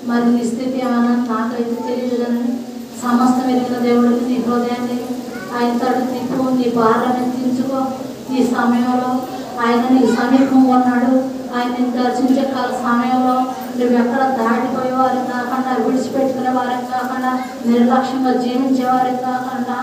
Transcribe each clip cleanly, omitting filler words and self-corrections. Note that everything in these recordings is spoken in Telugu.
మరి నీ స్థితి ఏమైనా నాకైతే తెలియదు కానీ సమస్తం ఎరిగిన దేవుడికి నీ హృదయాన్ని ఆయన తడు తిప్పు, నీ భారాన్ని తీర్చుకో. ఈ సమయంలో ఆయన నీకు సమీపంగా ఉన్నాడు. ఆయన నీకు దర్శించే సమయంలో నువ్వు ఎక్కడ దాటిపోయే వారికి కాకుండా, విడిచిపెట్టుకునే వారికి కాకుండా, నిర్లక్ష్యంగా జీవించే వారికి కాకుండా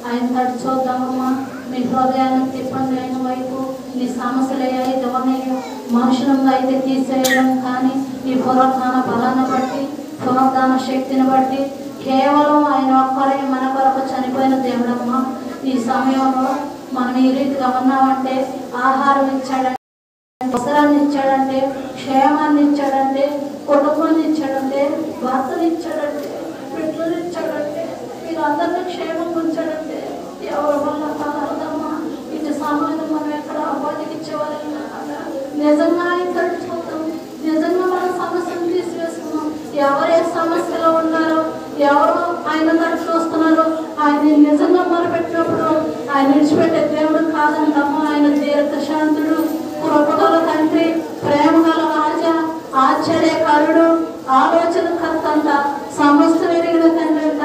ఆయన తడి చూద్దామమ్మా. మీ హృదయాన్ని తిప్పండి ఆయన వైపు. నీ సమస్యలు ఏవైతే ఉన్నాయో మనుషులంగా అయితే తీసేయడం కానీ ఈ పునరుద్ధాన బలాన్ని బట్టి, పునరుద్ధాన శక్తిని బట్టి కేవలం ఆయన ఒక్కరే మన కొరకు చనిపోయిన దేవుడమ్మా. ఈ సమయంలో మనం ఈ రీతిగా ఉన్నామంటే ఆహారం ఇచ్చాడంటే, అవసరాన్ని ఇచ్చాడంటే, క్షేమాన్ని ఇచ్చాడంటే, కుటుంబాన్ని ఇచ్చాడంటే, భర్తలు ఇచ్చాడంటే, బిడ్డలు ఇచ్చాడంటే, వీళ్ళందరినీ క్షేమంగా ఉంచాడంటే ఎవరి వల్ల కాదమ్మా. ఇది సమయంలో మనం ఎక్కడ బతికిచ్చేవాళ్ళం కాకుండా నిజంగా ఇక్కడ చూద్దాం. నిజంగా మన సమస్యను తీసివేసుకున్నాం. ఎవరే సమస్యలో ఉన్నారో, ఎవరు ఆయన తట్టు చూస్తున్నారో ఆయన నిజంగా మొరపెట్టినప్పుడు ఆయన విడిచిపెట్టే దేవుడు కాదంటమ్మా. ఆయన దీర్ఘశాంతుడు, కృపగల తండ్రి, ప్రేమ గల రాజా, ఆశ్చర్యకారుడు, ఆలోచన కర్త అంట, సమస్త ఎరిగిన తండ్రి అంట.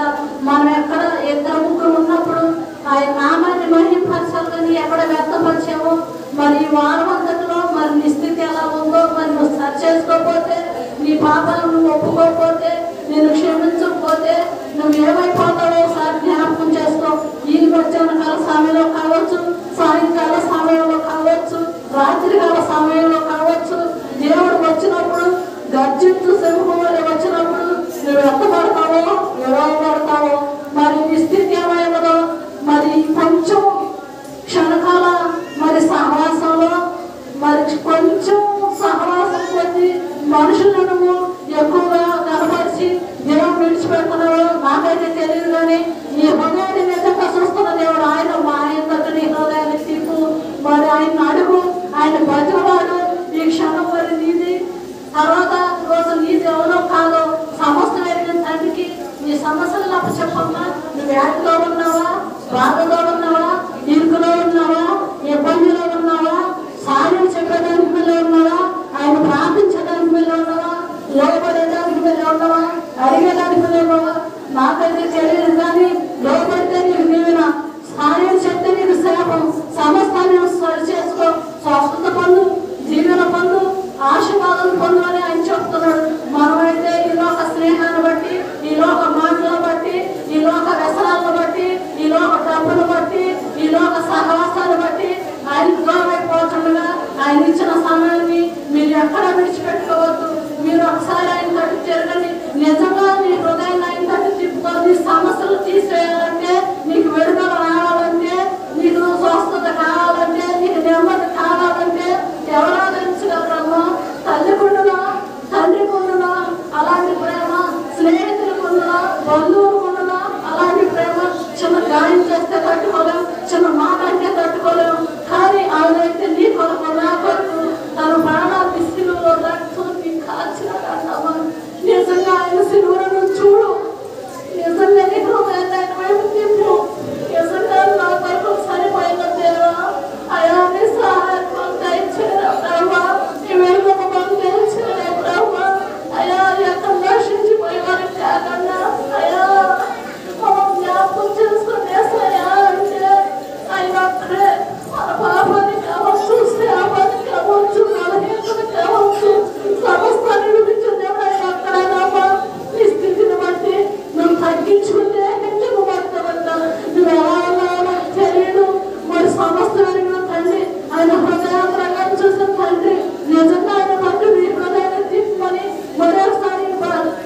మనం ఎక్కడ ఇద్దరు ముగ్గురు ఉన్నప్పుడు ఆయన నామాన్ని మహిమపరచాలి కానీ ఎక్కడ వ్యక్తపరిచామో మరి ఈ వారం అంతటిలో మరి నీ స్థితి ఎలా ఉందో మరి నువ్వు సరి చేసుకోకపోతే, నీ పాపాలను నువ్వు ఒప్పుకోకపోతే, నేను క్షమించకపోతే నువ్వు ఏమైపోతావో ఒకసారి జ్ఞాపకం చేసుకో. ఈ మధ్యాహ్న కాల సమయంలో కావచ్చు, సాయంకాల సమయంలో కావచ్చు, రాత్రికాల సమయంలో కావచ్చు, దేవుడు వచ్చినప్పుడు గర్జించు సింహం వలె వచ్చినప్పుడు నువ్వు ఎత్తబడతావో విడవబడతావో. మరి నీ స్థితి ఏమైనదో మరి కొంచెం క్షణకాల మరి సహవాసంలో మరి కొంచెం సహవాసం కొద్ది మనుషులను ఎక్కువగా కనపరిచి దేవుడు విడిచిపెడుతున్నావో నాకైతే తెలియదు కానీ ఈ హృదయాన్ని నిజంగా చూస్తున్న దేవుడు ఆయన ఆయన దగ్గర నీ హృదయాన్ని తీర్పు. మరి ఆయన అడుగు, ఆయన బతివాడు. ఈ క్షణం మరి నీది, తర్వాత రోజు నీది ఎవరో కాదో సమస్తం ఎరిగిన తండ్రికి నీ సమస్యలను అప్పచెప్పమ్మా. నువ్వు వ్యాధిలో ఉన్నావా, బాధలో ఉన్నావా, ఇరుకులో ఉన్నావా, ఇబ్బందిలో ఉన్నావా, సాయం చెప్పడానికి వెళ్ళి ఉన్నావా, ఆయన ప్రార్థించడానికి వెళ్ళి ఉన్నావా, లోపడేదానికి వెళ్ళి ఉన్నావా, అడిగేదానికి వెళ్ళి ఉన్నావా నాకైతే తెలియదు కానీ లోపడితే నీకు దీవెన, సాయం చెప్తే నీకు శాపం. సమస్తాన్ని సరి చేసుకో, స్వస్థత పొందు, దీవెన పొందు, ఆశీర్వాదం పొందు అని ఆయన చెప్తున్నాడు. మనమైతే ఈ లోక స్నేహాన్ని బట్టి, ఈ లోక మాటలను బట్టి, ఈ లోక వ్యసనాలను బట్టి, ఈ లోక డబ్బును బట్టి, ఈ లోక సహవాసాన్ని బట్టి ఆయనకు దూరం అయిపోతుండగా ఆయన ఇచ్చిన సమయాన్ని మీరు ఎక్కడ విడిచిపెట్టుకోవద్దు. మీరు ఒకసారి ఆయన తట్టు తిరగండి. నిజంగా నీ హృదయాన్ని ఆయన తట్టు తిప్పుకొని సమస్యలు తీసేయాలంటే, నీకు విడుదల రావాలంటే, నీకు స్వస్థత కావాలంటే, నీకు నెమ్మది కావాలంటే ఎవరు ఆదరించగలరమ్మా? తల్లి కొండునా, తండ్రి కొండునా అలాంటి ప్రేమ, స్నేహితులు కొండునా, బంధువులు కొండునా అలాంటి ప్రేమ. చిన్న గాయం చేస్తే తట్టుకోలేం, చిన్న మాట అంటే తట్టుకోలేం. కానీ ఆయనైతే నీ కొరకు నా కొరకు తన ప్రాణాలు సిలువలో రక్తాన్ని కాల్చినాడమ్మా. నిజంగా ఆయన సిలువను చూడు, నిజంగా నీ హృదయాన్ని ఆయన వైపు తిప్పు. నిజంగా నా కొరకు సరిపోయిన దేవా అయా నీ సహాయం దయచేయరా ప్రభా. నీ వెలుగు మాకు దయచేయరా ప్రభా. అయా ఎక్కడ నశించిపోయే వారికి కాకుండా అయా మనం జ్ఞాపకం చేసుకుని అంటే ఆయన అక్కడే మన పాపాన్ని కావచ్చు, శ్రాపాన్ని కావచ్చు, బలహీనతను కావచ్చు, సమస్తాన్ని విడిపించింది ఆయన అక్కడేనమ్మా. నీ స్థితిని బట్టి నువ్వు తగ్గించుకుంటే హెచ్చబడతావంట. నువ్వు ఎలా ఉన్నావో తెలియదు. మరి సమస్త వెలిగిన తండ్రి, ఆయన హృదయాంతరంగా చూసిన తండ్రి, నిజంగా ఆయన తండ్రి నీ హృదయాన్ని తిప్పమని మరోసారి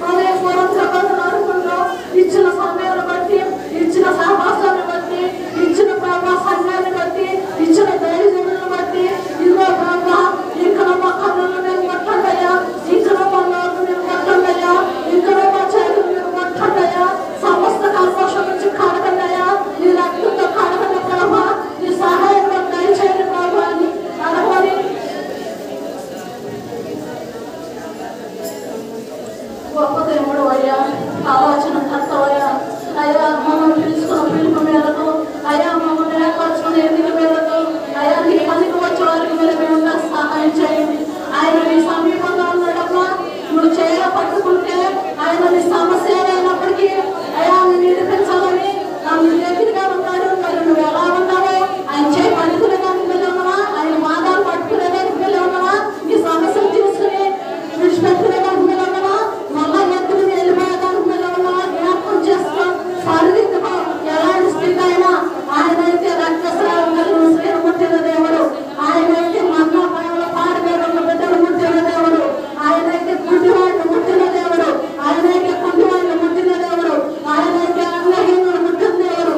అదే పురంలో ఇచ్చిన సమయాన్ని బట్టి, ఇచ్చిన సహవాసాన్ని బట్టి, ఇచ్చిన ప్రభా సంఘాన్ని బట్టి, ఇచ్చిన దైవజనులను బట్టి ఇదిగో ప్రభా ఇక్కడ మా కన్నులు నేను పట్టండియా, ఇక్కడ మా నోరు నేను పట్టండియా, ఇక్కడ మా చేతులు నేను పట్టండియా, సమస్త కల్మషం నుంచి కడగండియా, నీ రక్తంతో కడగండి ప్రభా, నీ సహాయంలో దయచేయండి ప్రభా అని అనుకొని గొప్ప దేవుడు అయ్యా, ఆలోచన కర్తవయ్యా. అయ్యా మమ్మల్ని పిలుచుకున్న పిలుపు మేరకు, అయ్యా మమ్మల్ని ఏర్పరచుకున్న ఎన్నిక మేరకు, అయ్యా నీ పనికి వచ్చే వారికి మీరు మేము సహాయం చేయండి. ఆయన నీ సమీపంగా ఉన్నాడమ్మా. నువ్వు చేయబట్ట పట్టుకుంటే ఆయన నీ సమస్య ఏదైనప్పటికీ అయ్యా నేను విడిపించాలని నన్ను దగ్గరగా ఉన్నాడు. మరి నువ్వు ఎలా ఉన్నావో ఆయన చేయి పట్టుకునేదానికి వెళ్ళి ఉన్నావా, ఆయన మాదాలు పట్టుకునేదానికి వెళ్ళి ఉన్నావా, నీ సమస్యలు తీసుకుని విడిచిపెట్టుకునేదానికి వెళ్ళి ఉన్నావా, మళ్ళా ఎత్తుకుని వెళ్ళిపోయేదానికి వెళ్ళి ఉన్నావా, జ్ఞాపకం చేసుకో, పరిగెత్తుకో. ఎలాంటి స్థితి అయినా ఆయనైతే రక్తస్రావం స్త్రీలు ముట్టిన దేవుడు, ఆయనైతే మన్న భయంలో పాడిన బిడ్డలు ముట్టిన దేవుడు, ఆయనైతే గుడ్డివాళ్ళు ముట్టిన దేవుడు, ఆయనైతే కుంటివాళ్ళు ముట్టిన దేవుడు, ఆయనైతే అంగహీనులు ముట్టిన దేవుడు,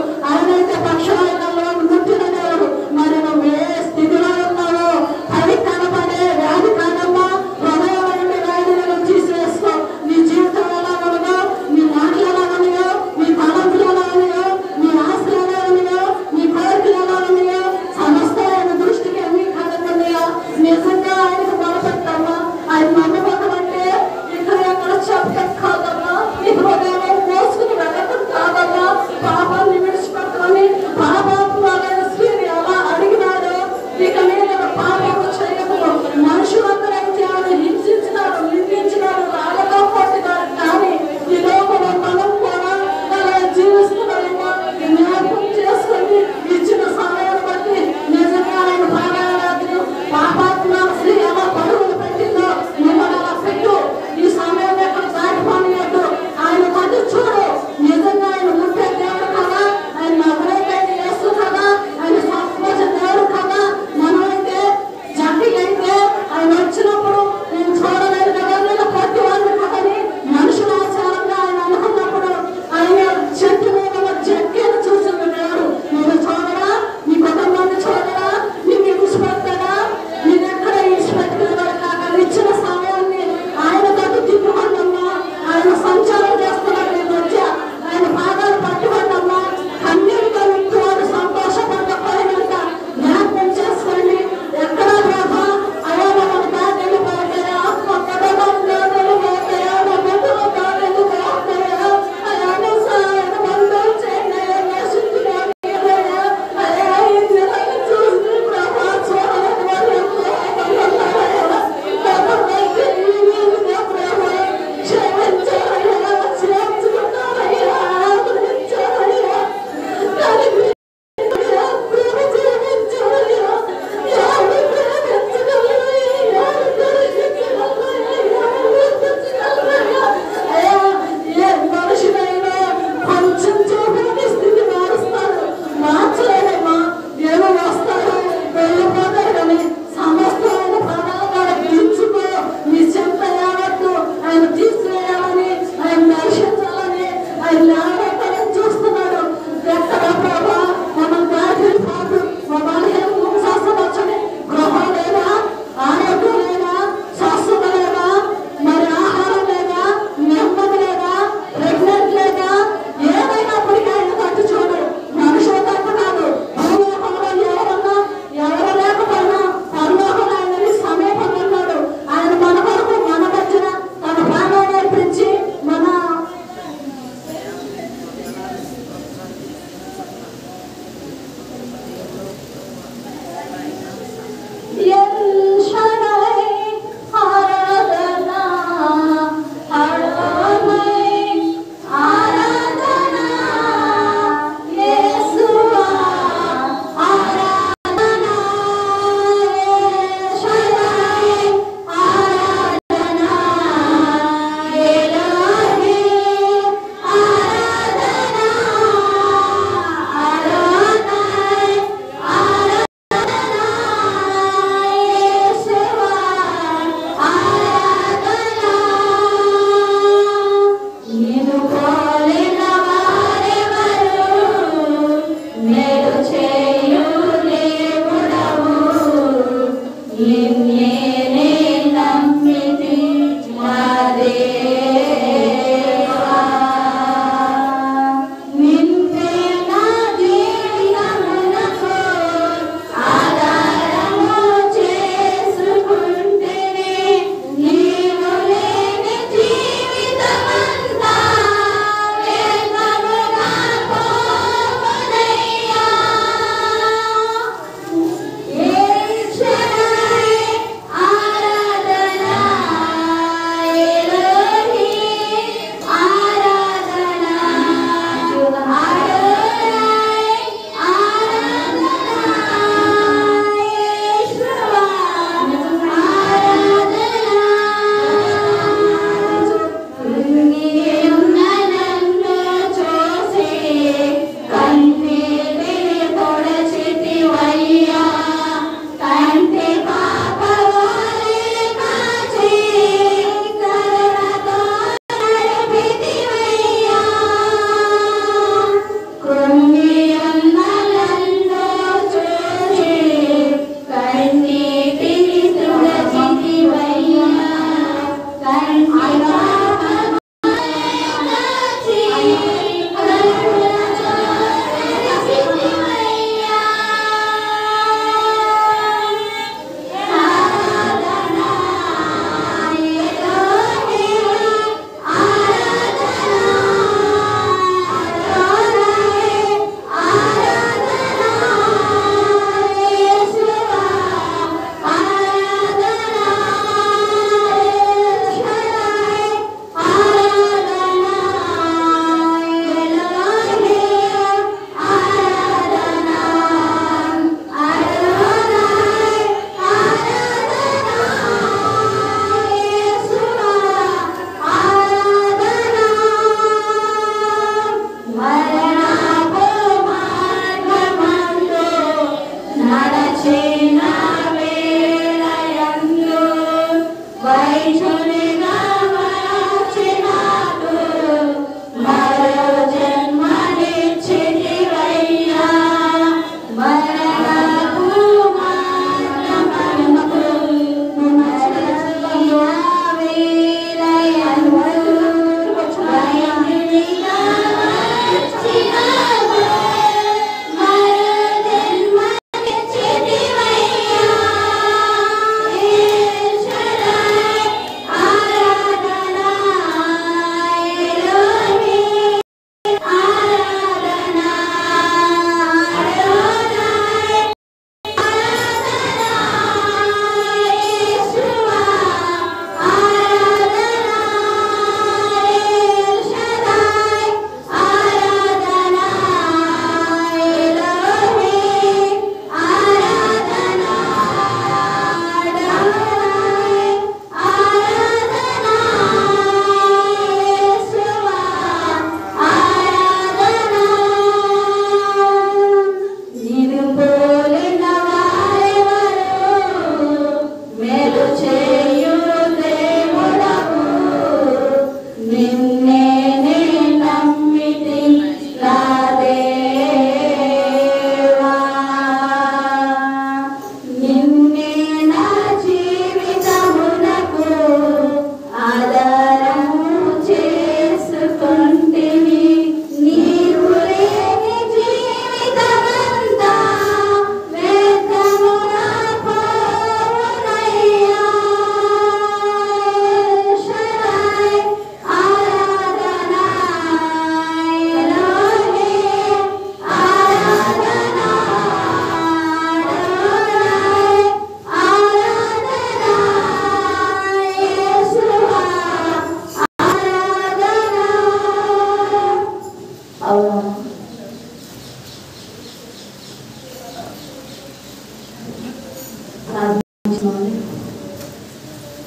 అవును.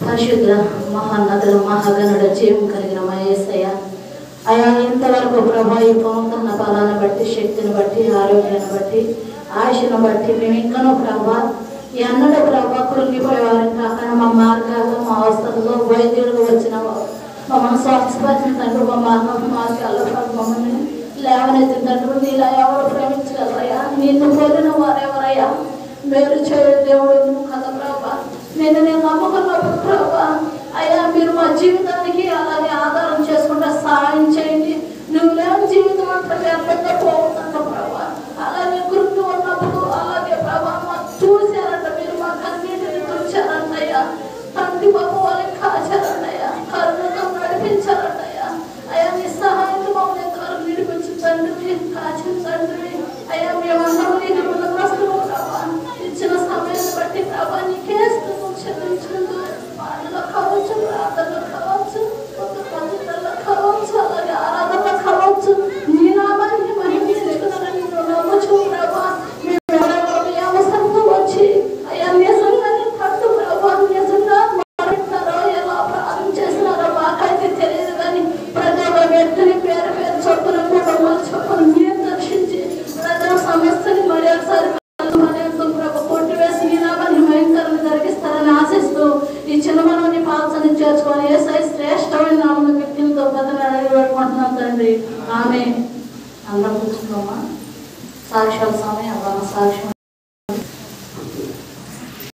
పరిశుద్ధ మహానదుల మహాగణుడ జీవం కలిగిన మా యేసయ్య అయా ఇంతవరకు ప్రభా ఈ పొందుతున్న బలాన్ని బట్టి శక్తిని బట్టి ఆరోగ్యాన్ని బట్టి ఆశను బట్టి మేము ఇంకనూ ప్రభా ఎన్నడూ ప్రభా కృంగిపోయే వారిని కాకుండా మా మార్గాలు మా అవస్థలలో వైద్యులుగా వచ్చిన మమ్మల్ని స్వస్థపరిచిన తండ్రి మా మార్గాల్లో మమ్మల్ని లేవనెత్తిన తండ్రి నీలా ఎవరు ప్రేమించగలరయ్యా నిన్ను కోరిన వారెవరయ్యా మేలు చేయు దేవుడు నువ్వు కదా ప్రభా నేను నమ్ముకున్నప్పుడు ప్రభా అయ్యా మీరు మా జీవితానికి అలాగే ఆధారం చేసుకుంటే సహాయం చేయండి నువ్వు లేని జీవితం అంతా వ్యర్థంగా పోతుంట ప్రభా అలాగే గుర్తు ఉన్నప్పుడు అలాగే ప్రభా మాకు చూశారంట మీరు మా కన్నీటిని తుడిచారంటయ్యా తండ్రి బాబు వాళ్ళకి కాచారంటయ్యా కరుణతో నడిపించారంటయ్యా అయ్యా నీ సహాయంతో మమ్మల్ని ఎంతవరకు నడిపించి తండ్రి కాచిన తండ్రి అయ్యా మేమందరూ నీకు రుణగ్రస్తులు ప్రభా ఇచ్చిన సమయాన్ని బట్టి ప్రభా నీకే చెల్లించు పాటలో కావచ్చు ప్రార్థనలో కావచ్చు పద్ధతుల్లో కావచ్చు అలాగే ఆరాధనలో కావచ్చు నీ నామాన్ని మహిమించుకున్నారని నమ్మచ్చు ప్రభా మేము ఎవరెవరు అవసరంతో వచ్చి అయ్యా నిజంగా పట్టు ప్రభా నిజంగా మాట్లాడతారో ఎలా ప్రార్థన చేస్తున్నారో మాకైతే తెలియదు కానీ ప్రతి ఒక్క వ్యక్తిని పేరు పేరు చొప్పున కుటుంబాల చొప్పున మీరు దర్శించి ప్రజల సమస్యని మరి ఒకసారి ఈ చిన్న మనల్ని పాల్సని చేర్చుకొని యేసయ్య శ్రేష్టమైన నామమున వ్యక్తులతో బతనాలని వేడుకుంటున్నాం తండ్రి ఆమేన్. అందరం కూర్చున్నామా సాక్ష్యాలు